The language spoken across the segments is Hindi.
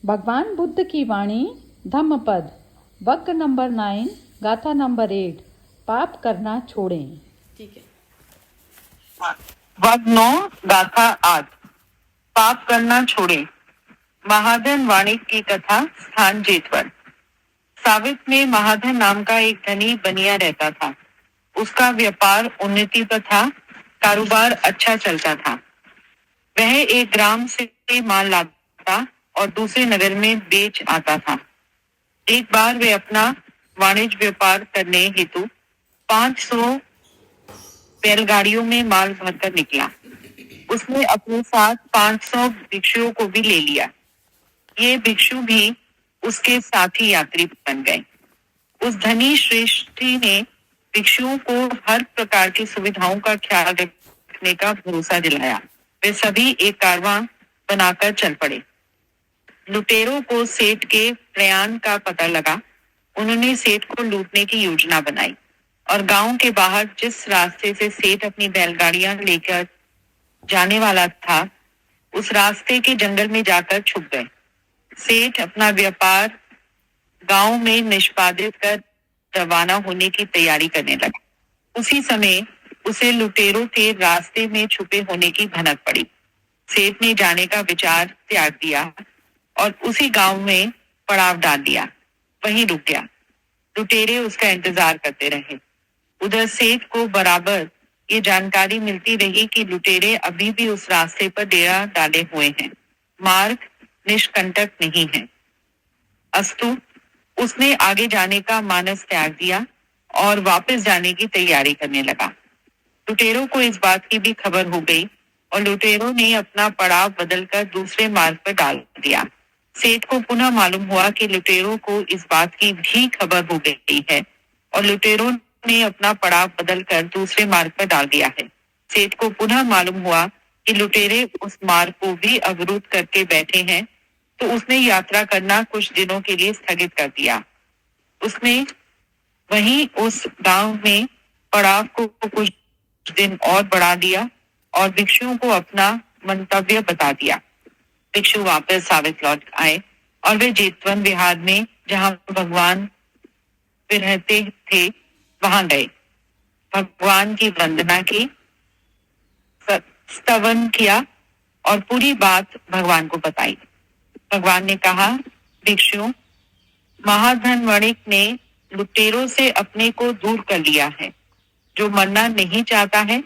भगवान बुद्ध की वाणी धम्मपद वक्र नंबर 9 गाथा नंबर 8 पाप करना छोड़ें। ठीक है। वग 9 गाथा 8 पाप करना छोड़े। महाधन वाणिक की कथा। स्थान जेतवन। सावित में महाधन नाम का एक धनी बनिया रहता था। उसका व्यापार उन्नति पर था। कारोबार अच्छा चलता था। वह एक ग्राम से माल लाता और दूसरे नगर में बेच आता था। एक बार वे अपना वाणिज्य व्यापार करने हेतु 500 बैलगाड़ियों में माल भरकर निकला। उसने अपने साथ 500 भिक्षुओं को भी ले लिया। ये भिक्षु भी उसके साथी यात्री बन गए। उस धनी श्रेष्ठी ने भिक्षुओं को हर प्रकार की सुविधाओं का ख्याल रखने का भरोसा दिलाया। वे सभी एक कारवां बनाकर चल पड़े। लुटेरों को सेठ के प्रयाण का पता लगा। उन्होंने सेठ को लूटने की योजना बनाई और गांव के बाहर जिस रास्ते से सेठ अपनी बैलगाड़ियां लेकर जाने वाला था, उस रास्ते के जंगल में जाकर छुप गए। सेठ अपना व्यापार गांव में निष्पादित कर रवाना होने की तैयारी करने लगा। उसी समय उसे लुटेरों के रास्ते में छुपे होने की भनक पड़ी। सेठ ने जाने का विचार त्याग दिया और उसी गांव में पड़ाव डाल दिया। वहीं रुक गया। लुटेरे उसका इंतजार करते रहे। उधर सेठ को बराबर ये जानकारी मिलती रही कि लुटेरे अभी भी उस रास्ते पर डेरा डाले हुए हैं। मार्ग निष्कंटक नहीं है। अस्तु उसने आगे जाने का मानस त्याग दिया और वापस जाने की तैयारी करने लगा। लुटेरों को इस बात की भी खबर हो गई और लुटेरों ने अपना पड़ाव बदलकर दूसरे मार्ग पर डाल दिया। सेठ को पुनः मालूम हुआ कि लुटेरों को इस बात की भी खबर हो गई है और लुटेरों ने अपना पड़ाव बदलकर दूसरे मार्ग पर डाल दिया है। सेठ को पुनः मालूम हुआ कि लुटेरे उस मार्ग को भी अवरुद्ध करके बैठे हैं, तो उसने यात्रा करना कुछ दिनों के लिए स्थगित कर दिया। उसने वहीं उस गांव में पड़ाव को कुछ दिन और बढ़ा दिया और भिक्षुओं को अपना मंतव्य बता दिया। भिक्षु वापस सावित लौट आए और वे जेतवन विहार में जहां भगवान रहते थे वहां गए। भगवान की वंदना की, स्तवन किया और पूरी बात भगवान को बताई। भगवान ने कहा, भिक्षु, महाधन वणिक ने लुटेरों से अपने को दूर कर लिया है। जो मरना नहीं चाहता है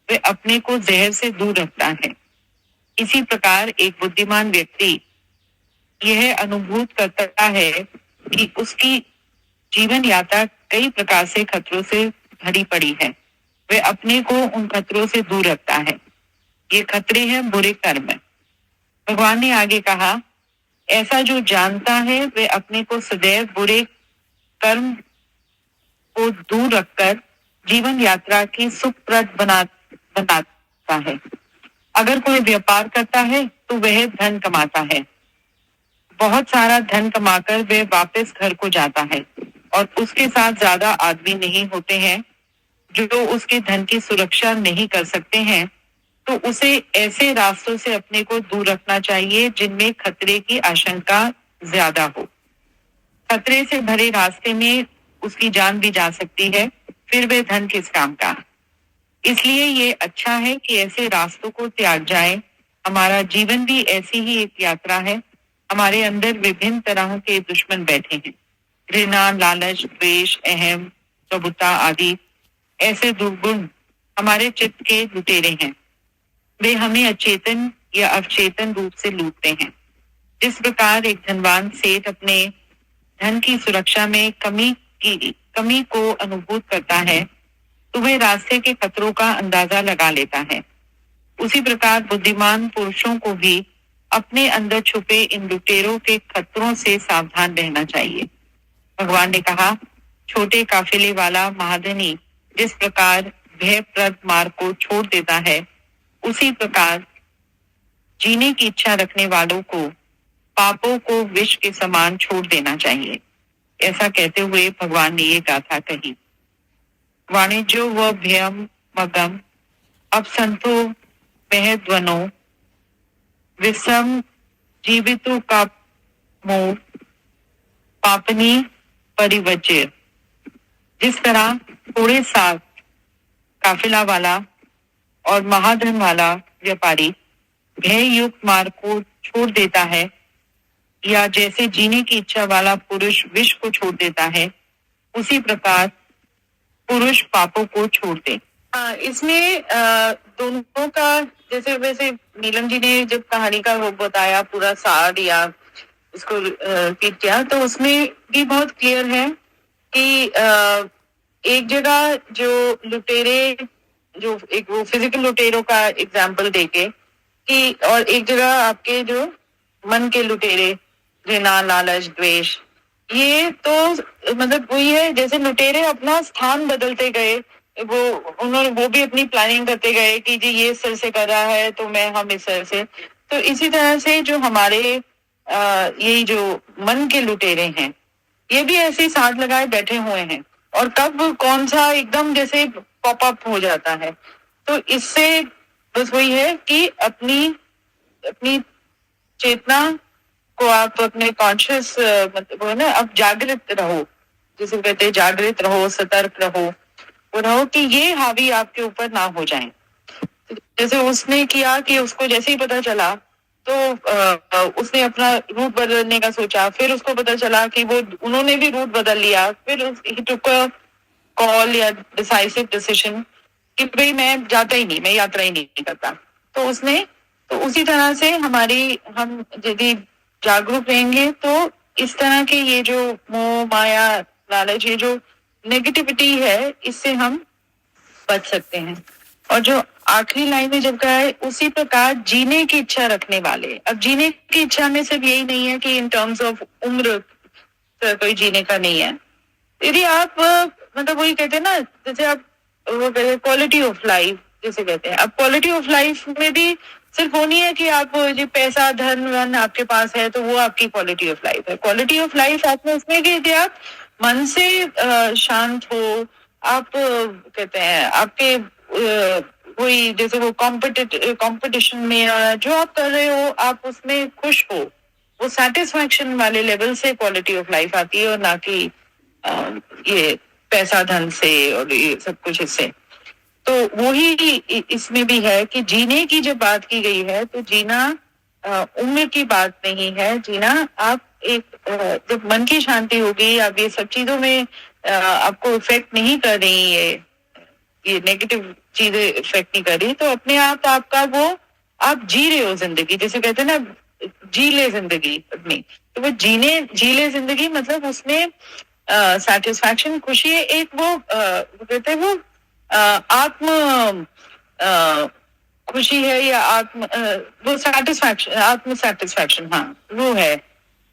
वे अपने को जहर से दूर रखता है। इसी प्रकार एक बुद्धिमान व्यक्ति यह अनुभूत करता है कि उसकी जीवन यात्रा कई प्रकार से खतरों से भरी पड़ी है। वे अपने को उन खतरों से दूर रखता है। ये खतरे हैं बुरे कर्म। भगवान ने आगे कहा, ऐसा जो जानता है वे अपने को सदैव बुरे कर्म को दूर रखकर जीवन यात्रा की सुखप्रद बनाता है। अगर कोई व्यापार करता है तो वह धन कमाता है। बहुत सारा धन कमाकर वह वापस घर को जाता है और उसके साथ ज्यादा आदमी नहीं होते हैं जो उसके धन की सुरक्षा नहीं कर सकते हैं, तो उसे ऐसे रास्तों से अपने को दूर रखना चाहिए जिनमें खतरे की आशंका ज्यादा हो। खतरे से भरे रास्ते में उसकी जान भी जा सकती है, फिर वे धन किस काम का। इसलिए ये अच्छा है कि ऐसे रास्तों को त्याग जाए। हमारा जीवन भी ऐसी ही एक यात्रा है। हमारे अंदर विभिन्न तरह के दुश्मन बैठे हैं। घृणा, लालच, द्वेष, अहम, प्रभुता आदि ऐसे दुर्गुण हमारे चित्त के लुटेरे हैं। वे हमें अचेतन या अवचेतन रूप से लूटते हैं। जिस प्रकार एक धनवान सेठ अपने धन की सुरक्षा में कमी को अनुभूत करता है, तो वह रास्ते के खतरों का अंदाजा लगा लेता है। उसी प्रकार बुद्धिमान पुरुषों को भी अपने अंदर छुपे इन लुटेरों के खतरों से सावधान रहना चाहिए। भगवान ने कहा, छोटे काफिले वाला महाधनी जिस प्रकार भयप्रद मार्ग को छोड़ देता है, उसी प्रकार जीने की इच्छा रखने वालों को पापों को विष के समान छोड़ देना चाहिए। ऐसा कहते हुए भगवान ने ये गाथा कही। वाणिज्यो व भयम मगम अब संतो महध्वनो विषम जीवितों का मोह, पापनी परिवज्य। जिस तरह थोड़े साथ काफिला वाला और महाधन वाला व्यापारी भय युक्त मार्ग को छोड़ देता है, या जैसे जीने की इच्छा वाला पुरुष विष को छोड़ देता है, उसी प्रकार पुरुष पापों को छोड़ दे। इसमें दोनों का, जैसे वैसे नीलम जी ने जब कहानी का वो बताया, पूरा सार या उसको रिपीट किया, तो उसमें भी बहुत क्लियर है कि एक जगह जो लुटेरे, जो एक वो फिजिकल लुटेरों का एग्जाम्पल देके कि, और एक जगह आपके जो मन के लुटेरे, घृणा, लालच, द्वेष, ये तो मतलब वही है, जैसे लुटेरे अपना स्थान बदलते गए, वो भी अपनी प्लानिंग करते गए कि जी ये सिर से कर रहा है तो हम इस सिर से। तो इसी तरह से जो हमारे यही जो मन के लुटेरे हैं, ये भी ऐसे ही साथ लगाए बैठे हुए हैं, और कब कौन सा एकदम जैसे पॉप अप हो जाता है। तो इससे बस वही है कि अपनी चेतना को आप अपने कॉन्शियस मतलब ना, अब जागृत रहो, जिसे कहते हैं जागृत रहो, सतर्क रहो, वो रहो कि ये हावी आपके ऊपर ना हो जाए। जैसे उसने किया कि उसको जैसे ही पता चला तो उसने अपना रूट बदलने का सोचा, फिर उसको पता चला कि उन्होंने भी रूट बदल लिया, फिर ही टुक अ कॉल या डिसाइसिव डिसीजन कि भाई मैं जाता ही नहीं, मैं यात्रा ही नहीं करता। तो उसी तरह से हम यदि जागरूक रहेंगे तो इस तरह के ये जो मोह, माया, लालच, ये जो नेगेटिविटी है, इससे हम बच सकते हैं। और जो आखिरी लाइन में जब कहा है, उसी प्रकार जीने की इच्छा रखने वाले। अब जीने की इच्छा में सिर्फ यही नहीं है कि इन टर्म्स ऑफ उम्र कोई जीने का नहीं है। यदि आप मतलब वही कहते हैं ना, जैसे आप वो कहते हैं क्वालिटी ऑफ लाइफ, जैसे कहते हैं, अब क्वालिटी ऑफ लाइफ में भी सिर्फ वो नहीं है कि आप जो पैसा, धन वन आपके पास है तो वो आपकी क्वालिटी ऑफ लाइफ है। क्वालिटी ऑफ लाइफ आप में उसमें कि आप मन से शांत हो, आप कहते हैं आपके वही जैसे वो कंपटीशन में जो आप कर रहे हो, आप उसमें खुश हो, वो सेटिस्फैक्शन वाले लेवल से क्वालिटी ऑफ लाइफ आती है, और ना कि ये पैसा धन से और ये सब कुछ इससे। तो वही इसमें भी है कि जीने की जब बात की गई है तो जीना उम्र की बात नहीं है। जीना आप एक जब मन की शांति होगी, आप ये सब चीजों में आपको इफेक्ट नहीं कर रही, ये नेगेटिव चीजें इफेक्ट नहीं कर रही, तो अपने आप आपका वो आप जी रहे हो जिंदगी, जैसे कहते हैं ना, जी ले जिंदगी अपनी। तो वो जी ले जिंदगी मतलब उसमें सेटिस्फैक्शन, खुशी है, एक वो कहते हैं वो आत्म खुशी है, या वो सेटिस्फैक्शन, आत्म सेटिस्फैक्शन, हाँ वो है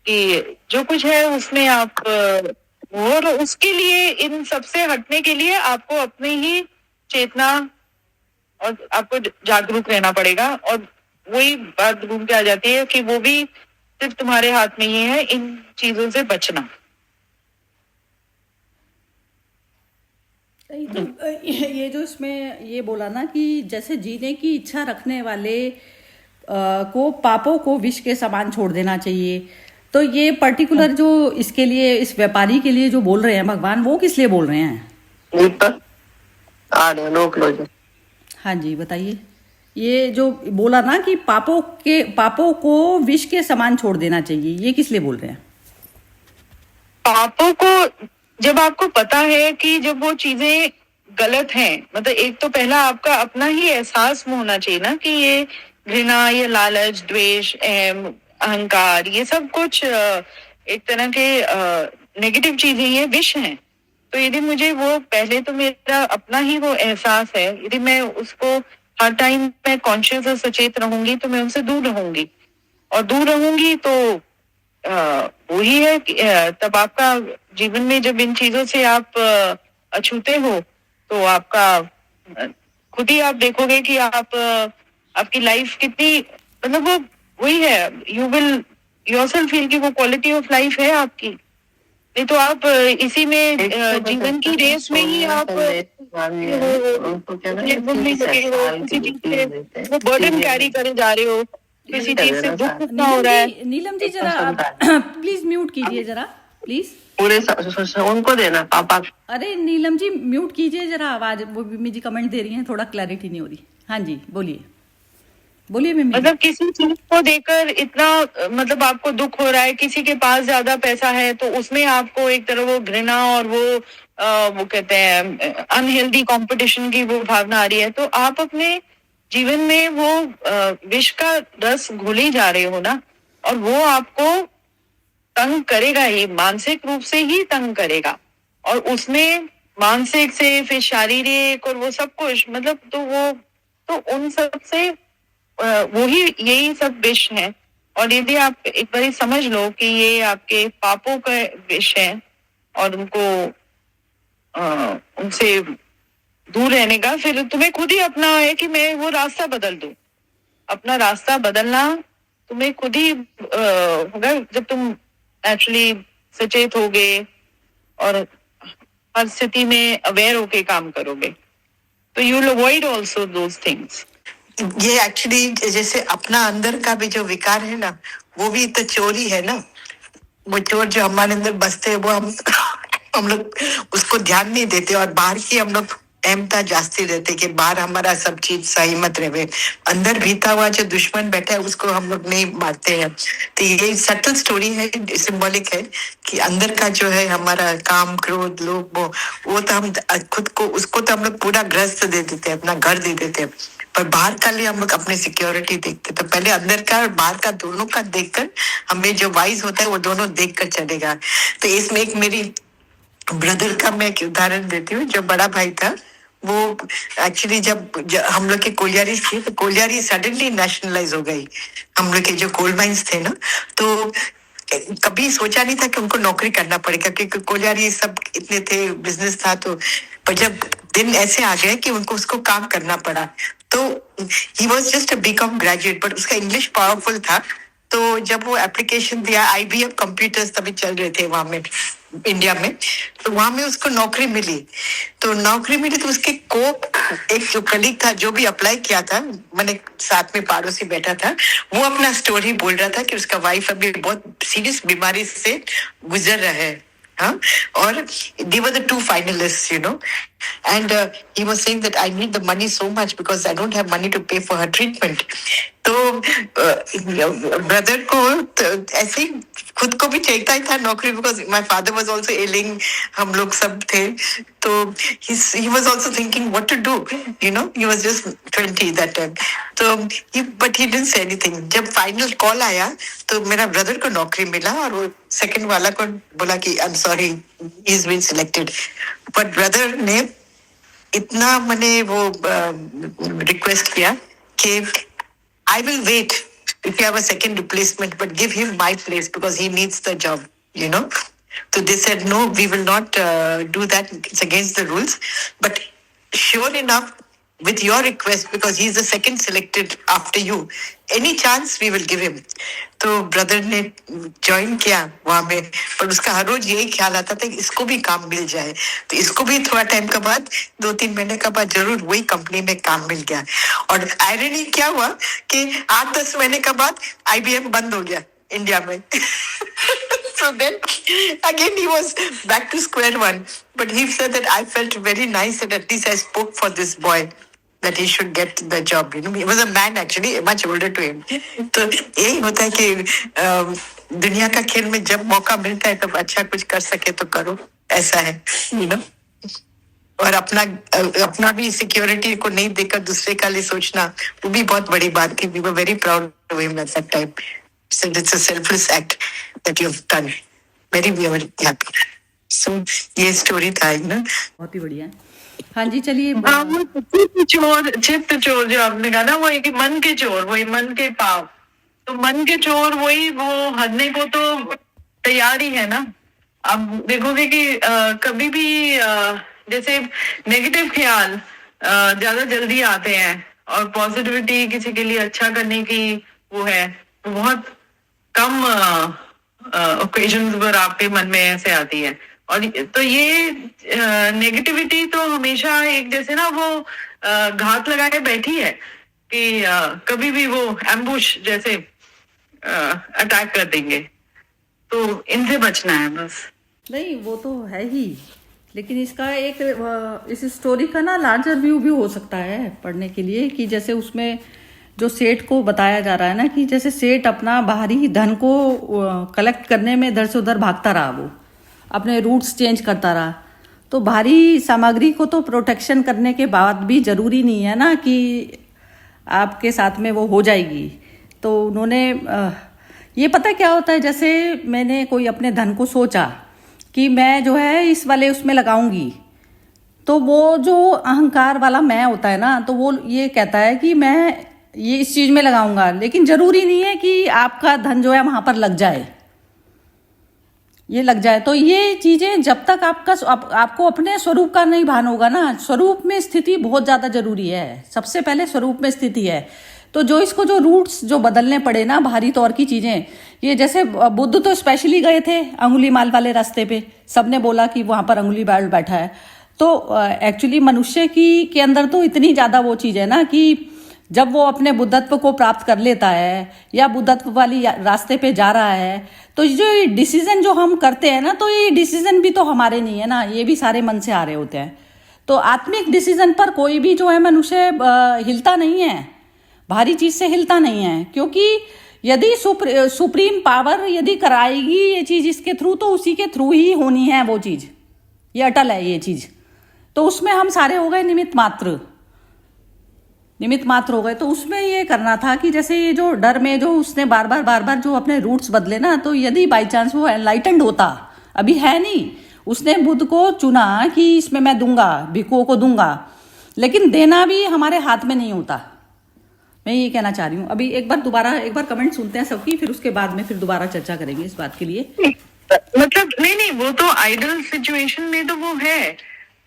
कि जो कुछ है उसमें आप और उसके लिए, इन सबसे हटने के लिए आपको अपनी ही चेतना और आपको जागरूक रहना पड़ेगा। और वही बात घूम के आ जाती है कि वो भी सिर्फ तुम्हारे हाथ में ही है, इन चीजों से बचना। तो ये जो इसमें ये बोला ना कि जैसे जीने की इच्छा रखने वाले को पापों को विष के समान छोड़ देना चाहिए, तो ये पर्टिकुलर जो इसके लिए, इस व्यापारी के लिए जो बोल रहे हैं भगवान, वो किस लिए बोल रहे हैं? रोक लो जी। हाँ जी बताइए। ये जो बोला ना कि पापों को विष के समान छोड़ देना चाहिए, ये किस लिए बोल रहे हैं? पापों को जब आपको पता है कि जब वो चीजें गलत हैं, मतलब एक तो पहला आपका अपना ही एहसास में होना चाहिए ना कि ये घृणा, ये लालच, द्वेष, अहंकार, ये सब कुछ एक तरह के नेगेटिव चीजें, ये विष हैं। तो यदि मुझे वो पहले तो मेरा अपना ही वो एहसास है, यदि मैं उसको हर टाइम मैं कॉन्शियस और सचेत रहूंगी तो मैं उनसे दूर रहूंगी, और दूर रहूंगी तो वही है कि तब आपका जीवन में जब इन चीजों से आप अछूते हो तो आपका खुद ही आप देखोगे कि आप आपकी लाइफ कितनी, मतलब वो वही है, यू विल योरसेल्फ फील कि वो क्वालिटी ऑफ लाइफ है आपकी। नहीं तो आप इसी में जीवन की रेस में ही आप वो बर्डन कैरी करे जा रहे हो किसी चीज से दुख कितना हो नीलम रहा है, जी, नीलम जी एकदम जरा आप समझा प्लीज म्यूट कीजिए जरा, प्लीज। पूरे उनको देना पापा। अरे नीलम जी म्यूट कीजिए जरा आवाज, वो मिमी जी कमेंट दे रही हैं, थोड़ा क्लैरिटी नहीं हो रही। हाँ जी बोलिए, बोलिए मिमी जी। मतलब किसी चीज को देकर इतना मतलब आपको दुख हो रहा है, किसी के पास ज्यादा पैसा है तो उसमें आपको एक तरह वो घृणा और वो कहते हैं अनहेल्दी कंपटीशन की वो भावना आ रही है, तो आप अपने जीवन में वो विष का रस घोले जा रहे हो ना, और वो आपको तंग करेगा ही, मानसिक रूप से ही तंग करेगा, और उसमें मानसिक से फिर शारीरिक और वो सब कुछ, मतलब तो उन सब से वो ही यही सब विष है। और यदि आप एक बार समझ लो कि ये आपके पापों का विष है और उनको उनसे दूर रहने का, फिर तुम्हें खुद ही अपना है कि मैं वो रास्ता बदल दूं। अपना रास्ता बदलना तुम्हें खुद ही होगा जब तुम एक्चुअली सचेत होगे और हर स्थिति में अवेयर होके काम करोगे, तो you will avoid also those things. ये एक्चुअली जैसे अपना अंदर का भी जो विकार है ना, वो भी तो चोर ही है ना। वो चोर जो हमारे अंदर बसते हैं, वो हम लोग उसको ध्यान नहीं देते, और बाहर की हम लोग अहमता जास्ती रहते कि बाहर हमारा सब चीज सही मत रहे। अंदर भीता हुआ जो दुश्मन बैठा है उसको हम लोग नहीं मारते हैं। तो ये सटल स्टोरी है, सिंबॉलिक है कि अंदर का जो है हमारा काम क्रोध लोभ वो तो हम खुद को उसको तो हम लोग पूरा ग्रस्त दे देते हैं, अपना घर दे देते हैं। पर बाहर का लिए हम लोग अपनी सिक्योरिटी देखते, तो पहले अंदर का और बाहर का दोनों का देखकर हमें जो वाइज होता है वो दोनों देखकर चलेगा। तो इसमें एक मेरी ब्रदर का मैं एक उदाहरण देती हूँ। जो बड़ा भाई था वो एक्चुअली जब हम लोग के कोलियारी थी, तो कोलियारी सडनली नेशनलाइज हो गई। हम लोग के जो कोल माइंस थे ना, तो कभी सोचा नहीं था कि उनको नौकरी करना पड़ेगा, क्योंकि कोलियारी सब इतने थे, बिजनेस था। तो पर जब दिन ऐसे आ गए कि उनको उसको काम करना पड़ा, तो he was just a BCom graduate, but उसका इंग्लिश पावरफुल था। तो जब वो एप्लीकेशन दिया, IBM कंप्यूटर्स तभी चल रहे थे वहां में इंडिया में, तो वहां में उसको नौकरी मिली। तो नौकरी मिली तो उसके को एक जो कलीग था जो भी अप्लाई किया था, मैंने साथ में पड़ोसी बैठा था, वो अपना स्टोरी बोल रहा था कि उसका वाइफ अभी बहुत सीरियस बीमारी से गुजर रहा है। हाँ, और they were the two finalists, you know, and he was saying that I need the money so much because I don't have money to pay for her treatment. तो ब्रदर को तो ऐसे ही खुद को भी चाहिए था नौकरी, because my father was also ailing, हम लोग सब थे। तो he was also thinking what to do, you know, he was just 20 that time. तो but he didn't say anything. जब फाइनल कॉल आया तो मेरा ब्रदर को नौकरी मिला, और वो सेकंड वाला को बोला कि I am sorry, he is been selected. But brother ने इतना मैंने वो रिक्वेस्ट किया कि I will wait if you have a second replacement, but give him my place because he needs the job, you know. So they said, no, we will not do that. It's against the rules. But sure enough, with your request, because he's the second selected after you, any chance we will give him. तो ब्रदर ने ज्वाइन किया वहां में, पर उसका हर रोज यही ख्याल आता था कि इसको भी काम मिल जाए। तो इसको भी थोड़ा टाइम के बाद, 2-3 महीने के बाद जरूर वही कंपनी में काम मिल गया। और आयरनी क्या हुआ कि 8-10 महीने के बाद IBM बंद हो गया इंडिया में। So then again he was back to square one, but he said that I felt very nice that at least I spoke for this boy, that he should get the job. You know, he was a man actually, much older to him. तो यही होता है कि दुनिया का खेल में जब मौका मिलता है तब अच्छा कुछ कर सके तो करो, ऐसा है, you know. और अपना भी सिक्योरिटी को नहीं देखकर दूसरे का लिए सोचना, वो भी बहुत बड़ी बात थी। We were very proud of him at that time. So it's a selfless act that you've done. Very happy. So ये स्टोरी था ना, बहुत ही बढ़िया। हाँ जी चलिए। हाँ, वो चित्त चोर जो आपने कहा ना, वो एक मन के चोर, वही मन के पाप। तो मन के चोर वही वो हरने को तो तैयार ही है ना। आप देखोगे कि कभी भी जैसे नेगेटिव ख्याल ज्यादा जल्दी आते हैं, और पॉजिटिविटी किसी के लिए अच्छा करने की वो है, वो बहुत कम ओकेजन्स पर आपके मन में ऐसे आती है। और तो ये नेगेटिविटी तो हमेशा एक जैसे ना वो घात लगाए बैठी है कि कभी भी वो एम्बुश जैसे अटैक कर देंगे, तो इनसे बचना है बस। नहीं वो तो है ही, लेकिन इसका एक इस स्टोरी का ना लार्जर व्यू भी हो सकता है पढ़ने के लिए, कि जैसे उसमें जो सेठ को बताया जा रहा है ना, कि जैसे सेठ अपना बाहरी धन को कलेक्ट करने में इधर से उधर भागता रहा, वो अपने रूट्स चेंज करता रहा। तो भारी सामग्री को तो प्रोटेक्शन करने के बाद भी जरूरी नहीं है ना कि आपके साथ में वो हो जाएगी। तो उन्होंने ये पता क्या होता है, जैसे मैंने कोई अपने धन को सोचा कि मैं जो है इस वाले उसमें लगाऊंगी, तो वो जो अहंकार वाला मैं होता है ना, तो वो ये कहता है कि मैं ये इस चीज में लगाऊंगा, लेकिन जरूरी नहीं है कि आपका धन जो है वहां पर लग जाए, ये लग जाए। तो ये चीजें जब तक आपको अपने स्वरूप का नहीं भान होगा ना, स्वरूप में स्थिति बहुत ज्यादा जरूरी है, सबसे पहले स्वरूप में स्थिति है। तो जो इसको जो रूट्स जो बदलने पड़े ना, भारी तौर की चीजें, ये जैसे बुद्ध तो स्पेशली गए थे अंगुली माल वाले रास्ते पे, सबने बोला कि वहां पर अंगुली माल बैठा है। तो एक्चुअली मनुष्य की के अंदर तो इतनी ज्यादा वो चीज है ना कि जब वो अपने बुद्धत्व को प्राप्त कर लेता है या बुद्धत्व वाली रास्ते पे जा रहा है, तो जो ये डिसीजन जो हम करते हैं ना, तो ये डिसीजन भी तो हमारे नहीं है ना, ये भी सारे मन से आ रहे होते हैं। तो आत्मिक डिसीजन पर कोई भी जो है मनुष्य हिलता नहीं है, भारी चीज से हिलता नहीं है, क्योंकि यदि सुप्रीम पावर यदि कराएगी ये चीज इसके थ्रू, तो उसी के थ्रू ही होनी है वो चीज, ये अटल है ये चीज। तो उसमें हम सारे हो गए निमित्त मात्र हो गए। तो उसमें ये करना था कि जैसे ये जो डर में जो उसने बार बार जो अपने रूट्स बदले ना, तो यदि बाई चांस वो एनलाइटेंड होता, अभी है नहीं, उसने बुद्ध को चुना कि इसमें मैं दूंगा, भिक्षुओं को दूंगा, लेकिन देना भी हमारे हाथ में नहीं होता। मैं ये कहना चाह रही हूँ। अभी एक बार कमेंट सुनते हैं सबकी, फिर उसके बाद में फिर दोबारा चर्चा करेंगे इस बात के लिए। मतलब नहीं वो तो आइडल सिचुएशन में तो वो है,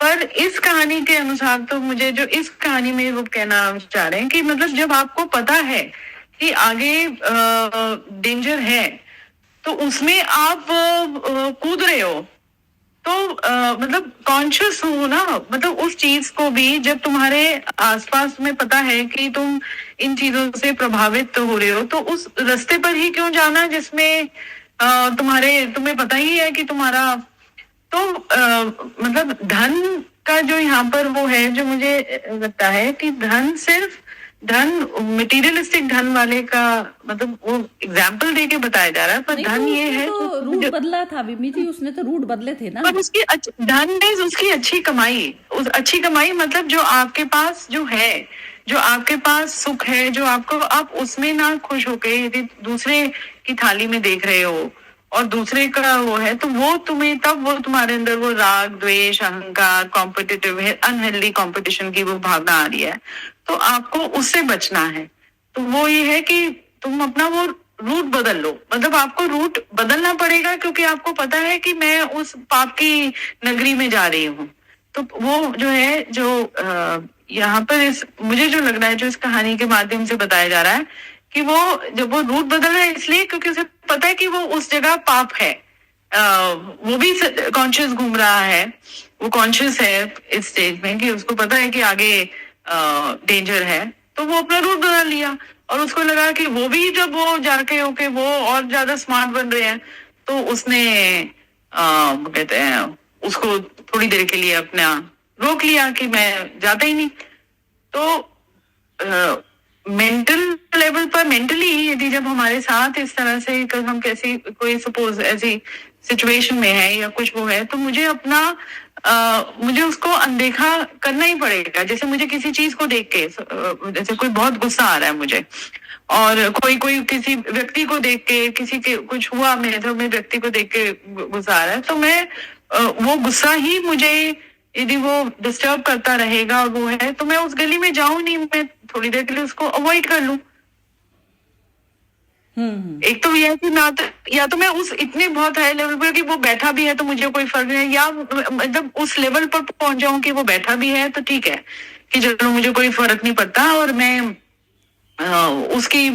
पर इस कहानी के अनुसार तो मुझे जो इस कहानी में वो कहना चाह रहे हैं कि मतलब जब आपको पता है कि आगे डेंजर है, तो उसमें आप कूद रहे हो, तो मतलब कॉन्शियस हो ना, मतलब उस चीज को भी जब तुम्हारे आसपास में पता है कि तुम इन चीजों से प्रभावित हो रहे हो, तो उस रास्ते पर ही क्यों जाना जिसमें तुम्हें पता ही है कि तुम्हारा तो मतलब धन का जो यहाँ पर वो है, जो मुझे लगता है कि धन मटेरियलिस्टिक धन वाले का मतलब वो एग्जाम्पल दे के बताया जा रहा है, पर धन ये है तो रूट बदला था विमी जी, उसने तो रूट बदले थे ना, पर उसकी धन नहीं, उसकी अच्छी कमाई, उस अच्छी कमाई मतलब जो आपके पास जो है, जो आपके पास सुख है, जो आपको आप उसमें ना खुश होके यदि दूसरे की थाली में देख रहे हो और दूसरे का वो है, तो वो तुम्हें तब वो तुम्हारे अंदर वो राग द्वेष अहंकार कॉम्पिटिटिव है, अनहेल्दी कॉम्पिटिशन की वो भावना आ रही है, तो आपको उससे बचना है। तो वो ये है कि तुम अपना वो रूट बदल लो, मतलब आपको रूट बदलना पड़ेगा, क्योंकि आपको पता है कि मैं उस पाप की नगरी में जा रही हूँ। तो वो जो है जो यहाँ पर मुझे जो लग रहा है, जो इस कहानी के माध्यम से बताया जा रहा है कि वो जब वो रूट बदल रहा है इसलिए क्योंकि उसे पता है कि वो उस जगह पाप है, वो भी कॉन्शियस घूम रहा है, वो कॉन्शियस है इस स्टेज में कि उसको पता है कि आगे डेंजर है, तो वो अपना रूट बदल लिया और उसको लगा कि वो भी जब वो जाके होके वो और ज्यादा स्मार्ट बन रहे हैं, तो उसने कहते हैं उसको थोड़ी देर के लिए अपना रोक लिया कि मैं जाता ही नहीं। तो मेंटल लेवल पर मेंटली यदि जब हमारे साथ इस तरह से हम कैसी कोई सपोज ऐसी सिचुएशन में है या कुछ वो है, तो मुझे मुझे उसको अनदेखा करना ही पड़ेगा। जैसे मुझे किसी चीज को देख के जैसे कोई बहुत गुस्सा आ रहा है मुझे, और कोई किसी व्यक्ति को देख के, किसी के कुछ हुआ मेरे तो मैं व्यक्ति को देख के गुस्सा आ रहा है, तो मैं वो गुस्सा ही मुझे यदि वो डिस्टर्ब करता रहेगा और वो है, तो मैं उस गली में जाऊं नहीं, मैं थोड़ी देर के लिए उसको अवॉइड कर लूं। एक तो यह कि ना तो या तो मैं उस इतने बहुत हाई लेवल पर कि वो बैठा भी है तो मुझे कोई फर्क नहीं, या मतलब उस लेवल पर पहुंच जाऊं कि वो बैठा भी है तो ठीक है कि चलो मुझे कोई फर्क नहीं पड़ता और मैं उसकी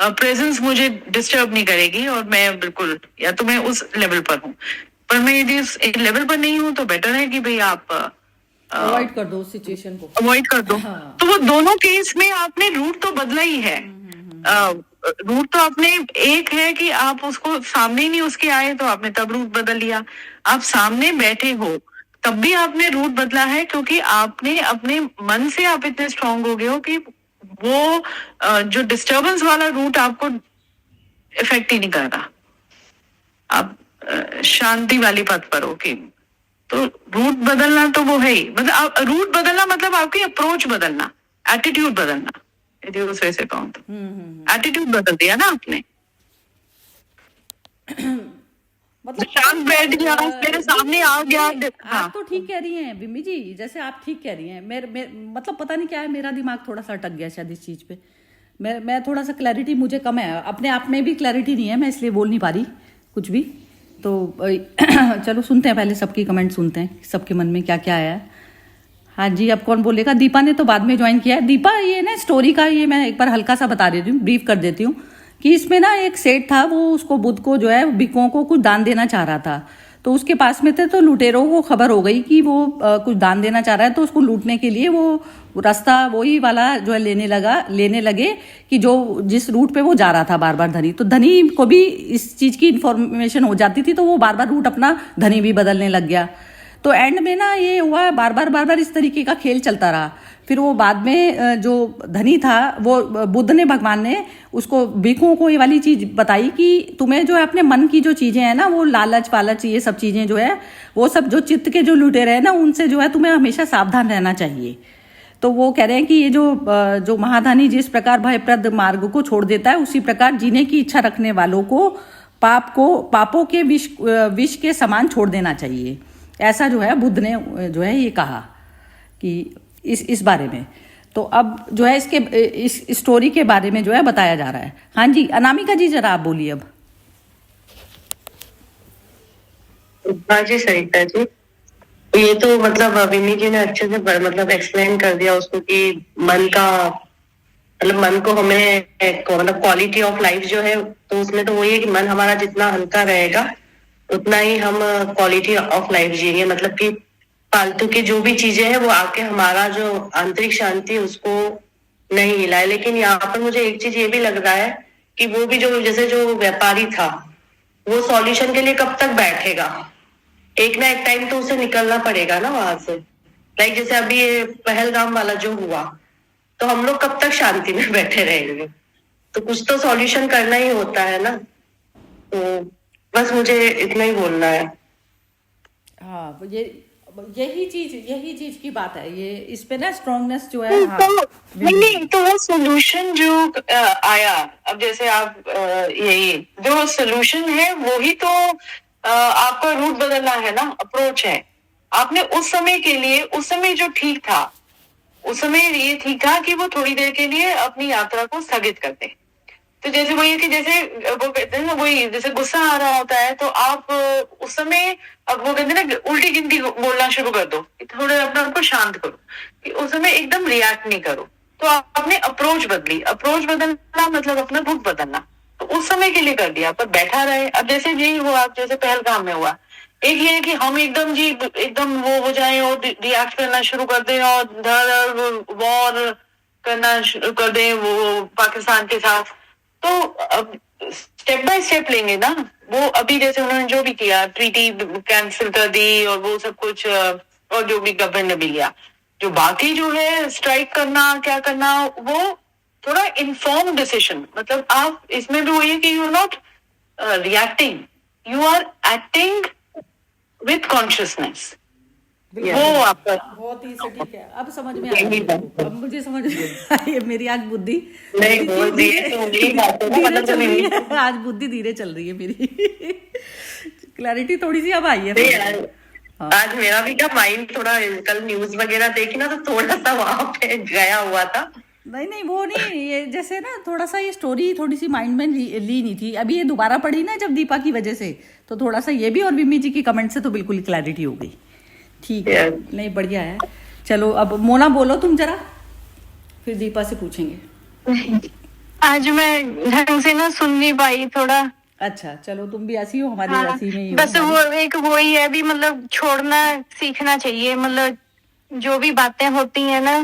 प्रेजेंस मुझे डिस्टर्ब नहीं करेगी, और मैं बिल्कुल या तो मैं उस लेवल पर हूँ। पर मैं यदि उस लेवल पर नहीं हूँ तो बेटर है कि भाई आप अवॉइड कर दो उस सिचुएशन को। अवॉइड कर दो। हाँ। तो वो दोनों केस में आपने रूट तो बदला ही है। रूट तो आपने एक है कि आप उसको सामने ही नहीं उसके आए तो आपने तब रूट बदल लिया। आप सामने बैठे हो तब भी आपने रूट बदला है, क्योंकि आपने अपने मन से आप इतने स्ट्रांग हो गए हो कि वो जो डिस्टरबेंस वाला रूट आपको इफेक्ट ही नहीं कर रहा। आप शांति वाली पथ पर हो कि तो रूट बदलना तो वो है ही। मतलब रूट बदलना मतलब आपकी अप्रोच बदलना, एटीट्यूड बदलना, यदि उस वजह से कहूँ तो एटीट्यूड बदल दिया ना आपने। मतलब शांत बैठ गया, मेरे सामने आ गया। हाँ। आप तो ठीक कह रही हैं बिम्मी जी, जैसे आप ठीक कह रही हैं। मतलब पता नहीं क्या है, मेरा दिमाग थोड़ा सा अटक गया शायद इस चीज पे। मैं थोड़ा सा क्लैरिटी मुझे कम है, अपने आप में भी क्लैरिटी नहीं है, मैं इसलिए बोल नहीं पा रही कुछ भी। तो चलो सुनते हैं, पहले सबकी कमेंट सुनते हैं, सबके मन में क्या क्या आया है। हाँ जी, अब कौन बोलेगा? दीपा ने तो बाद में ज्वाइन किया है। दीपा, ये ना स्टोरी का ये मैं एक बार हल्का सा बता देती हूँ, ब्रीफ कर देती हूँ कि इसमें ना एक सेठ था, वो उसको बुद्ध को जो है भिक्षुओं को कुछ दान देना चाह रहा था। तो उसके पास में थे, तो लुटेरों को खबर हो गई कि वो कुछ दान देना चाह रहा है, तो उसको लूटने के लिए वो रास्ता वही वाला जो है लेने लगे कि जो जिस रूट पे वो जा रहा था बार बार। धनी को भी इस चीज की इंफॉर्मेशन हो जाती थी, तो वो बार बार रूट अपना धनी भी बदलने लग गया। तो एंड में ना ये हुआ, बार बार इस तरीके का खेल चलता रहा। फिर वो बाद में जो धनी था, वो बुद्ध ने, भगवान ने उसको भिक्षुओं को ये वाली चीज बताई कि तुम्हें जो है अपने मन की जो चीजें हैं ना, वो लालच पालच ये सब चीजें जो है, वो सब जो चित्त के जो लुटेरे हैं ना, उनसे जो है तुम्हें हमेशा सावधान रहना चाहिए। तो वो कह रहे हैं कि ये जो महादानी जिस प्रकार भयप्रद मार्ग को छोड़ देता है, उसी प्रकार जीने की इच्छा रखने वालों को पापों के विष के समान छोड़ देना चाहिए। ऐसा जो है बुद्ध ने जो है ये कहा कि इस बारे में। तो अब जो है इस स्टोरी के बारे में जो है बताया जा रहा है। हाँ जी, अनामिका जी जरा आप बोलिए अब। हाँ जी सरिता जी, ये तो मतलब विमी जी ने अच्छे से मतलब एक्सप्लेन कर दिया उसको कि मन का मतलब मन को हमें मतलब क्वालिटी ऑफ लाइफ जो है, तो उसमें तो वही है कि मन हमारा जितना हल्का रहेगा उतना ही हम क्वालिटी ऑफ लाइफ जिएंगे। मतलब कि फालतू की जो भी चीजें हैं वो आके हमारा जो आंतरिक शांति उसको नहीं हिलाए। लेकिन यहाँ पर मुझे एक चीज ये भी लग रहा है कि वो भी जो जैसे जो व्यापारी था, वो सॉल्यूशन के लिए कब तक बैठेगा? एक ना एक टाइम तो उसे निकलना पड़ेगा ना वहां से। लाइक जैसे अभी ये पहलगाम वाला जो हुआ, तो हम लोग कब तक शांति में बैठे रहेंगे? तो कुछ तो सॉल्यूशन करना ही होता है ना। तो बस मुझे इतना ही बोलना है। हाँ, यही चीज की बात है, ये इस पे ना स्ट्रांगनेस जो है। हाँ, तो नहीं, तो वो सोल्यूशन जो आया, अब जैसे आप यही जो सोल्यूशन है वो ही तो आपका रूट बदलना है ना, अप्रोच है। आपने उस समय के लिए, उस समय जो ठीक था, उस समय ये ठीक था कि वो थोड़ी देर के लिए अपनी यात्रा को स्थगित कर दे। तो जैसे वही है कि जैसे वो कहते हैं ना, वही जैसे गुस्सा आ रहा होता है तो आप उस समय, अब वो कहते हैं ना, उल्टी गिनती बोलना शुरू कर दो, थोड़े अपने आप को शांत करो, कि उस समय एकदम रिएक्ट नहीं करो। तो आपने अप्रोच बदली, अप्रोच बदलना मतलब अपना रुख बदलना, तो उस समय के लिए कर दिया, पर बैठा रहे। अब जैसे यही हुआ, जैसे पहलगाम में हुआ, एक ये है कि हम एकदम वो हो जाए और रिएक्ट करना शुरू कर दें और वॉर करना शुरू कर दें वो पाकिस्तान के साथ। तो अब स्टेप बाय स्टेप लेंगे ना। वो अभी जैसे उन्होंने जो भी किया, ट्रीटी कैंसिल कर दी और वो सब कुछ, और जो भी गवर्नमेंट ने भी लिया, जो बाकी जो है स्ट्राइक करना, क्या करना, वो थोड़ा इन्फॉर्म डिसीजन। मतलब आप इसमें भी वही है कि you are not reacting, you are acting with consciousness. वो आपका बहुत ही सटीक है। अब समझ में आया, अब मुझे समझ में आई है। मेरी आज बुद्धि धीरे चल रही है, आज बुद्धि धीरे चल रही है मेरी। क्लैरिटी थोड़ी सी अब आई है। आज मेरा भी क्या माइंड थोड़ा, कल न्यूज वगैरह देखी ना, तो थोड़ा सा वहां पे गया हुआ था। नहीं वो नहीं, ये जैसे ना थोड़ा सा ये स्टोरी थोड़ी सी माइंड में ली नहीं थी। अभी ये दोबारा पढ़ी ना जब दीपा की वजह से, तो थोड़ा सा ये भी, और बिम्मी जी की कमेंट से तो बिल्कुल क्लैरिटी हो गई। ठीक है, नहीं बढ़िया है। चलो अब मोना बोलो तुम जरा, फिर दीपा से पूछेंगे। आज मैं ढंग से ना सुन नहीं पाई थोड़ा। अच्छा चलो, तुम भी ऐसी हो, हमारी हाँ, ऐसी में ही हो। बस वो एक वो ही है भी, मतलब छोड़ना सीखना चाहिए। मतलब जो भी बातें होती है ना,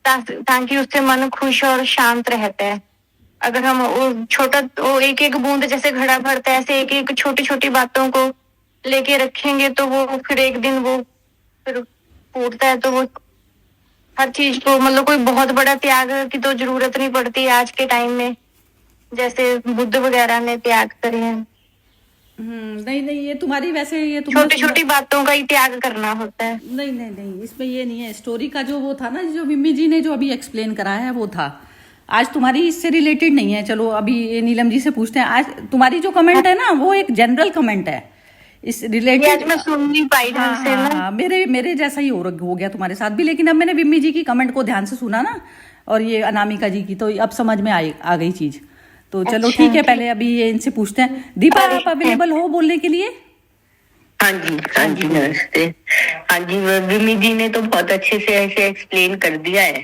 ताकि उससे मन खुश और शांत रहता है। अगर हम वो छोटा, वो एक एक बूंद जैसे घड़ा भरता है, ऐसे एक एक छोटी छोटी बातों को लेके रखेंगे तो वो फिर एक दिन वो फिर फूटता है। तो वो हर चीज को मतलब कोई बहुत बड़ा त्याग की तो जरूरत नहीं पड़ती आज के टाइम में, जैसे बुद्ध वगैरह ने त्याग करे हैं। नहीं नहीं, ये तुम्हारी वैसे ये तुमने छोटी छोटी बातों का ही त्याग करना होता है। नहीं नहीं नहीं, इसमें ये नहीं है। स्टोरी का जो वो था ना, जो विम्मी जी ने जो अभी एक्सप्लेन करा है वो था। आज तुम्हारी इससे रिलेटेड नहीं है। चलो अभी ये नीलम जी से पूछते हैं। आज तुम्हारी जो कमेंट है ना, वो एक जनरल कमेंट है इस ये रिलेटेड। आज मैं सुन नहीं पाई ढंग से ना। हाँ, मेरे जैसा ही हो गया तुम्हारे साथ भी। लेकिन अब मैंने विम्मी जी की कमेंट को ध्यान से सुना ना, और ये अनामिका जी की, तो अब समझ में आ गई चीज। तो चलो अच्छा, ठीक है, पहले अभी ये इनसे पूछते हैं। दीपा, आप अवेलेबल हो बोलने के लिए? हाँ जी नमस्ते। हाँ जी, विमी जी ने तो बहुत अच्छे से ऐसे एक्सप्लेन कर दिया है,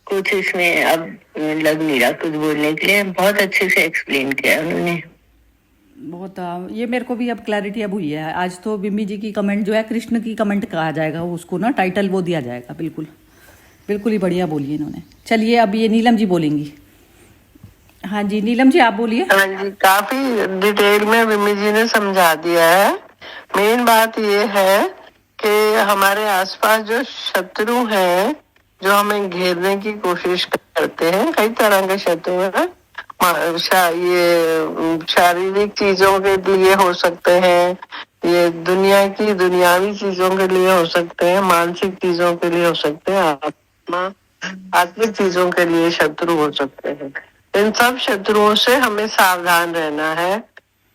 कुछ इसमें अब लग नहीं रहा कुछ बोलने के लिए। बहुत अच्छे से एक्सप्लेन किया उन्होंने। बहुत ये मेरे को भी अब क्लैरिटी अब हुई है। आज तो विम्मी जी की कमेंट जो है, कृष्ण की कमेंट कहा जाएगा उसको ना, टाइटल वो दिया जाएगा। बिल्कुल बिल्कुल ही बढ़िया बोली इन्होंने। चलिए अब ये नीलम जी बोलेंगी। हाँ जी नीलम जी, आप बोलिए। हाँ जी, काफी डिटेल में विमी जी ने समझा दिया है। मेन बात ये है कि हमारे आसपास जो शत्रु हैं, जो हमें घेरने की कोशिश करते हैं, कई तरह के शत्रु हैं। ये शारीरिक चीजों के लिए हो सकते हैं, ये दुनियावी चीजों के लिए हो सकते हैं, मानसिक चीजों के लिए हो सकते हैं, आत्मिक चीजों के लिए शत्रु हो सकते हैं। इन सब शत्रुओं से हमें सावधान रहना है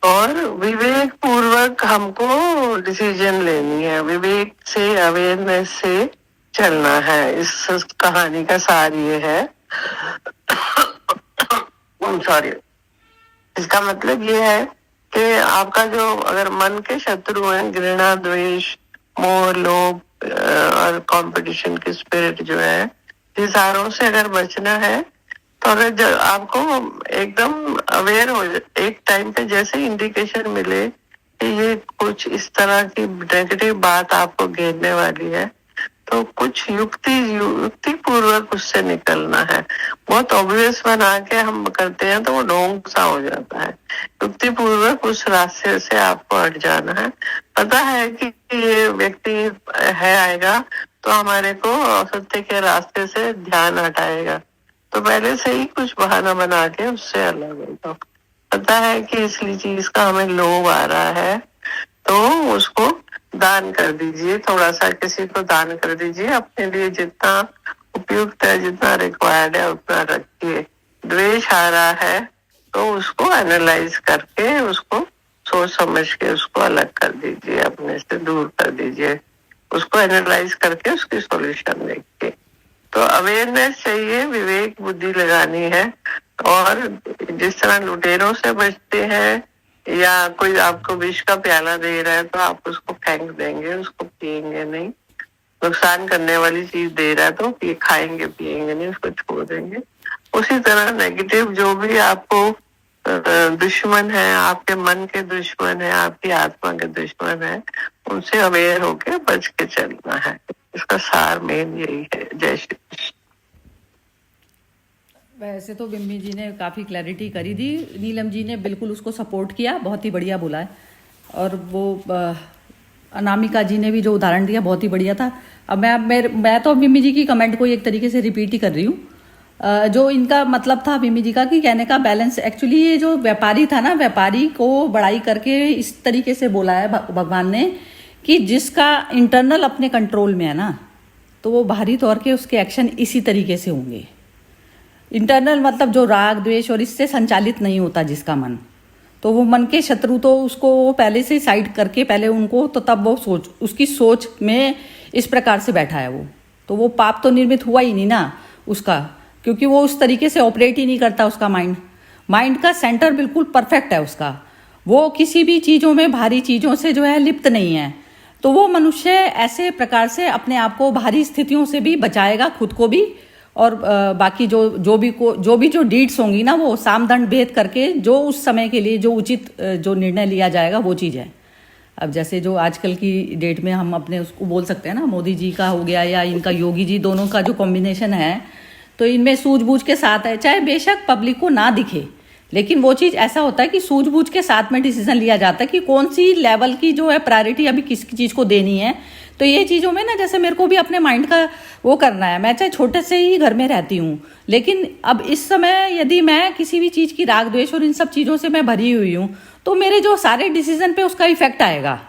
और विवेक पूर्वक हमको डिसीजन लेनी है। विवेक से, अवेयरनेस से चलना है। इस कहानी का सार ये है। सॉरी, इसका मतलब ये है कि आपका जो अगर मन के शत्रु हैं, घृणा, द्वेष, मोह, लोभ और कंपटीशन की स्पिरिट जो है, ये सारों से अगर बचना है तो अगर आपको एकदम अवेयर हो, एक टाइम पे जैसे इंडिकेशन मिले कि ये कुछ इस तरह की नेगेटिव बात आपको घेरने वाली है, तो कुछ युक्ति पूर्वक उससे निकलना है। बहुत ऑब्वियस बना के हम करते हैं तो वो ढोंग सा हो जाता है। युक्ति पूर्वक उस रास्ते से आपको हट जाना है। पता है कि ये व्यक्ति है आएगा तो हमारे को सत्य के रास्ते से ध्यान हटाएगा, तो पहले से ही कुछ बहाना बना के उससे अलग हो जाओ। पता है कि इसलिए चीज का हमें लोभ आ रहा है, तो उसको दान कर दीजिए, थोड़ा सा किसी को दान कर दीजिए। अपने लिए जितना उपयुक्त है, जितना रिक्वायर्ड है उतना रखिए। द्वेष आ रहा है तो उसको एनालाइज करके, उसको सोच समझ के उसको अलग कर दीजिए, अपने से दूर कर दीजिए। उसको एनालाइज करके उसकी सॉल्यूशन देखिए। तो अवेयरनेस चाहिए, विवेक बुद्धि लगानी है। और जिस तरह लुटेरों से बचते हैं, या कोई आपको विष का प्याला दे रहा है तो आप उसको फेंक देंगे, उसको पिएंगे नहीं। नुकसान करने वाली चीज दे रहा है तो ये खाएंगे पिएंगे नहीं, उसको छोड़ देंगे। उसी तरह नेगेटिव जो भी आपको दुश्मन है, आपके मन के दुश्मन है, आपकी आत्मा के दुश्मन है, उनसे अवेयर होके बच के चलना है। इसका सार मेन यही है। जय श्री कृष्ण। वैसे तो विम्मी जी ने काफ़ी क्लैरिटी करी दी, नीलम जी ने बिल्कुल उसको सपोर्ट किया, बहुत ही बढ़िया बोला है। और वो अनामिका जी ने भी जो उदाहरण दिया बहुत ही बढ़िया था। अब मैं तो विम्मी जी की कमेंट को एक तरीके से रिपीट ही कर रही हूँ। जो इनका मतलब था विम्मी जी का कि कहने का बैलेंस, एक्चुअली ये जो व्यापारी था ना, व्यापारी को बड़ाई करके इस तरीके से बोला है भगवान ने कि जिसका इंटरनल अपने कंट्रोल में है ना, तो वो बाहरी तौर के उसके एक्शन इसी तरीके से होंगे। इंटरनल मतलब जो राग द्वेष और इससे संचालित नहीं होता जिसका मन, तो वो मन के शत्रु तो उसको वो पहले से साइड करके पहले उनको, तो तब वो उसकी सोच में इस प्रकार से बैठा है वो, तो वो पाप तो निर्मित हुआ ही नहीं ना उसका, क्योंकि वो उस तरीके से ऑपरेट ही नहीं करता। उसका माइंड का सेंटर बिल्कुल परफेक्ट है उसका। वो किसी भी चीज़ों में, भारी चीज़ों से जो है लिप्त नहीं है। तो वो मनुष्य ऐसे प्रकार से अपने आप को भारी स्थितियों से भी बचाएगा, खुद को भी, और बाकी जो भी डीड्स होंगी ना, वो साम दंड भेद करके जो उस समय के लिए जो उचित जो निर्णय लिया जाएगा वो चीज़ है। अब जैसे जो आजकल की डेट में हम अपने उसको बोल सकते हैं ना, मोदी जी का हो गया या इनका योगी जी, दोनों का जो कॉम्बिनेशन है, तो इनमें सूझबूझ के साथ है, चाहे बेशक पब्लिक को ना दिखे, लेकिन वो चीज़ ऐसा होता है कि सूझबूझ के साथ में डिसीजन लिया जाता है कि कौन सी लेवल की जो है प्रायोरिटी अभी किस चीज़ को देनी है। तो ये चीज़ों में ना, जैसे मेरे को भी अपने माइंड का वो करना है, मैं चाहे छोटे से ही घर में रहती हूँ, लेकिन अब इस समय यदि मैं किसी भी चीज़ की राग द्वेष और इन सब चीज़ों से मैं भरी हुई हूँ, तो मेरे जो सारे डिसीजन पे उसका इफेक्ट आएगा।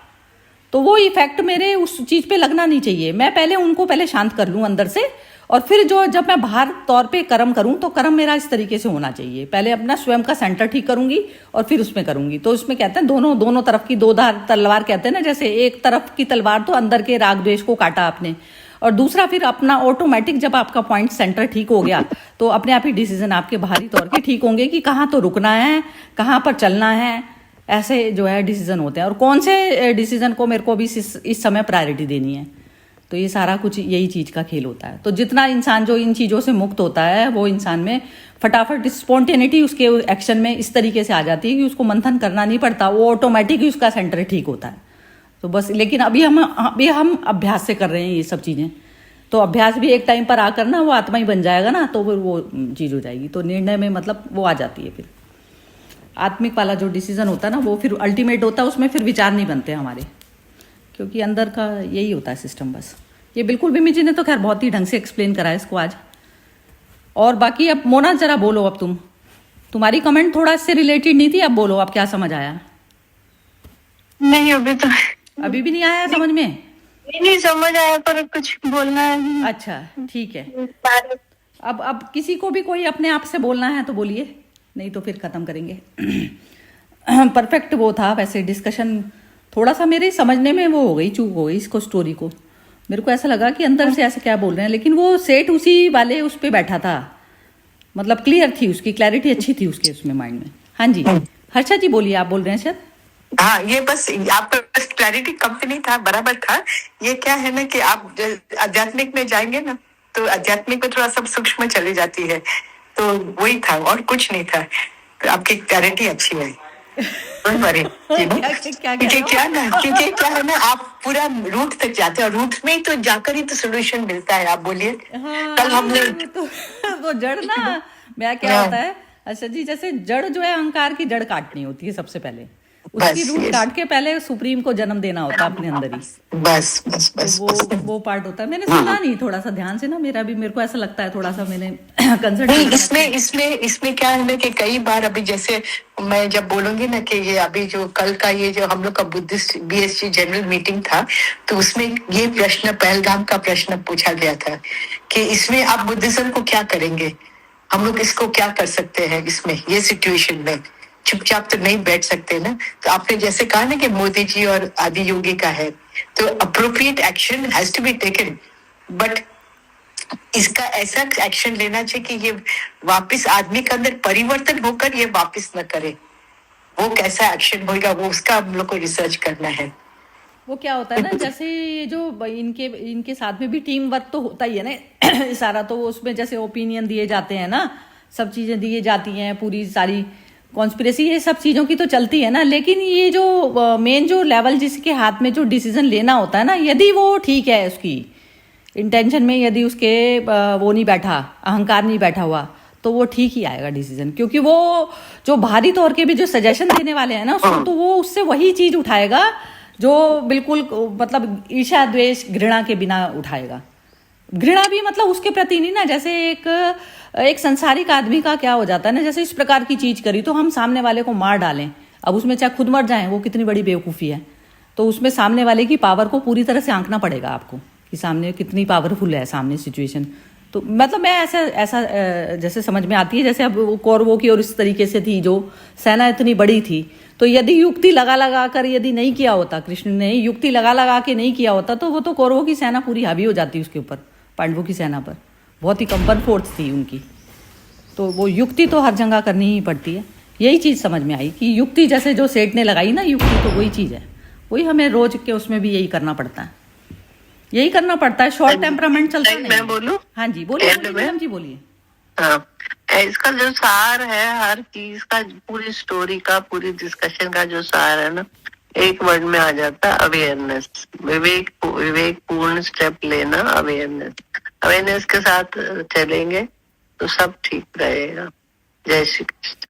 तो वो इफेक्ट मेरे उस चीज़ पे लगना नहीं चाहिए। मैं पहले उनको शांत कर लूँ अंदर से, और फिर जो जब मैं बाहर तौर पे कर्म करूं, तो कर्म मेरा इस तरीके से होना चाहिए। पहले अपना स्वयं का सेंटर ठीक करूंगी और फिर उसमें करूंगी। तो उसमें कहते हैं दोनों तरफ की दो धार तलवार, कहते हैं ना, जैसे एक तरफ की तलवार तो अंदर के राग द्वेष को काटा आपने, और दूसरा फिर अपना ऑटोमेटिक जब आपका पॉइंट सेंटर ठीक हो गया, तो अपने आप ही डिसीजन आपके बाहरी तौर के ठीक होंगे कि कहाँ तो रुकना है, कहाँ पर चलना है। ऐसे जो है डिसीजन होते हैं, और कौन से डिसीजन को मेरे को भी इस समय प्रायोरिटी देनी है। तो ये सारा कुछ यही चीज़ का खेल होता है। तो जितना इंसान जो इन चीज़ों से मुक्त होता है, वो इंसान में फटाफट स्पॉन्टेनिटी उसके एक्शन में इस तरीके से आ जाती है कि उसको मंथन करना नहीं पड़ता, वो ऑटोमेटिक ही उसका सेंटर ठीक होता है। तो बस, लेकिन अभी हम अभ्यास से कर रहे हैं ये सब चीज़ें। तो अभ्यास भी एक टाइम पर आकर ना वो आत्मा ही बन जाएगा ना, तो फिर वो चीज़ हो जाएगी। तो निर्णय में मतलब वो आ जाती है। फिर आत्मिक वाला जो डिसीजन होता है ना, वो फिर अल्टीमेट होता है, उसमें फिर विचार नहीं बनते हमारे, क्योंकि अंदर का यही होता है सिस्टम। बस ये बिल्कुल बिमी जी ने तो खैर बहुत ही ढंग से एक्सप्लेन करा है इसको आज। और बाकी अब मोना जरा बोलो, अब तुम्हारी कमेंट थोड़ा इससे रिलेटेड नहीं थी, अब बोलो, अब क्या समझ आया? नहीं, अभी भी नहीं आया समझ में? नहीं समझ आया, पर कुछ बोलना है। अच्छा ठीक है। अब किसी को भी कोई अपने आप से बोलना है तो बोलिए, नहीं तो फिर खत्म करेंगे। परफेक्ट वो था वैसे डिस्कशन। थोड़ा सा मेरे समझने में वो हो गई, चूक हो गई इसको, स्टोरी को। मेरे को ऐसा लगा कि अंदर से ऐसे क्या बोल रहे हैं, लेकिन वो सेट उसी वाले उस पे बैठा था, मतलब क्लियर थी उसकी, क्लैरिटी अच्छी थी उसके उसमें माइंड में। हाँ जी हर्षा जी बोलिए, आप बोल रहे हैं शायद। हाँ, ये बस आपका बस क्लैरिटी कम नहीं था, बराबर था। ये क्या है ना कि आप आध्यात्मिक में जाएंगे ना, तो आध्यात्मिक में थोड़ा सब सूक्ष्म चली जाती है, तो वही था और कुछ नहीं था। तो आपकी क्लैरिटी अच्छी है। क्योंकि क्या है ना, आप पूरा रूट तक जाते हो, रूट में ही तो जाकर ही तो सोल्यूशन मिलता है। आप बोलिए। हाँ, कल हमने तो जड़ ना, मैं क्या होता है अच्छा जी, जैसे जड़ जो है अहंकार की जड़ काटनी होती है सबसे पहले, उसकी रूट काट के पहले सुप्रीम को जन्म देना होता है अपने अंदर ही। बस वो पार्ट होता है। मैंने सुना नहीं थोड़ा सा ध्यान से ना, मेरे को ऐसा लगता है थोड़ा सा मैंने कंसर्न इसमें क्या है ना कि कई बार अभी जैसे मैं जब बोलूंगी ना कि ये अभी जो कल का ये जो हम लोग का बुद्धिस्ट BSG जनरल मीटिंग था, तो उसमें ये प्रश्न, पहलगाम का प्रश्न पूछा गया था कि इसमें आप बुद्धिज्म को क्या करेंगे, हम लोग इसको क्या कर सकते हैं इसमें, ये सिचुएशन में चुपचाप तो नहीं बैठ सकते ना। तो आपने जैसे कहा ना कि मोदी जी और आदि योगी का है, तो appropriate action has to be taken, but इसका ऐसा एक्शन लेना चाहिए कि ये वापस आदमी के अंदर परिवर्तन होकर ये वापस न करे। वो कैसा एक्शन होगा, वो उसका हम लोग को रिसर्च करना है। वो क्या होता है ना, जैसे ये जो इनके साथ में भी टीम वर्क तो होता ही है ना सारा, तो उसमें जैसे ओपिनियन दिए जाते हैं ना, सब चीजें दी जाती हैं, पूरी सारी कॉन्स्पिरेसी ये सब चीज़ों की तो चलती है ना। लेकिन ये जो मेन जो लेवल जिसके हाथ में जो डिसीजन लेना होता है ना, यदि वो ठीक है, उसकी इंटेंशन में यदि उसके वो नहीं बैठा, अहंकार नहीं बैठा हुआ, तो वो ठीक ही आएगा डिसीजन। क्योंकि वो जो बाहरी तौर के भी जो सजेशन देने वाले हैं ना उसको, तो वो उससे वही चीज़ उठाएगा जो बिल्कुल मतलब ईर्ष्या द्वेष घृणा के बिना उठाएगा। घृणा भी मतलब उसके प्रति नहीं ना, जैसे एक संसारिक आदमी का क्या हो जाता है ना, जैसे इस प्रकार की चीज करी तो हम सामने वाले को मार डालें, अब उसमें चाहे खुद मर जाएं, वो कितनी बड़ी बेवकूफ़ी है। तो उसमें सामने वाले की पावर को पूरी तरह से आंकना पड़ेगा आपको कि सामने कितनी पावरफुल है सामने सिचुएशन। तो मतलब मैं ऐसा जैसे समझ में आती है, जैसे अब कौरवों की और इस तरीके से थी, जो सेना इतनी बड़ी थी, तो यदि युक्ति लगा कर यदि नहीं किया होता, कृष्ण ने युक्ति लगा के नहीं किया होता, तो वो तो कौरवों की सेना पूरी हावी हो जाती उसके ऊपर, पांडवों की सेना पर। बहुत ही कंपन फोर्स थी उनकी। तो वो युक्ति तो हर जगह करनी ही पड़ती है। यही चीज़ समझ में आई कि युक्ति जैसे जो सेठ ने लगाई ना, युक्ति तो वही चीज़ है, वही हमें रोज के उसमें भी यही करना पड़ता है, यही करना पड़ता है। शॉर्ट टेम्परामेंट चलता नहीं। मैं बोलूं? हाँ जी बोलिए मैडम जी, बोलिए। हाँ, इसका जो सार है, हर चीज का, पूरी स्टोरी का, पूरी डिस्कशन का जो सार है ना, एक वर्ड में आ जाता अवेयरनेस, विवेकपूर्ण स्टेप लेना, अवेयरनेस के साथ चलेंगे तो सब ठीक रहेगा। जय श्री कृष्ण।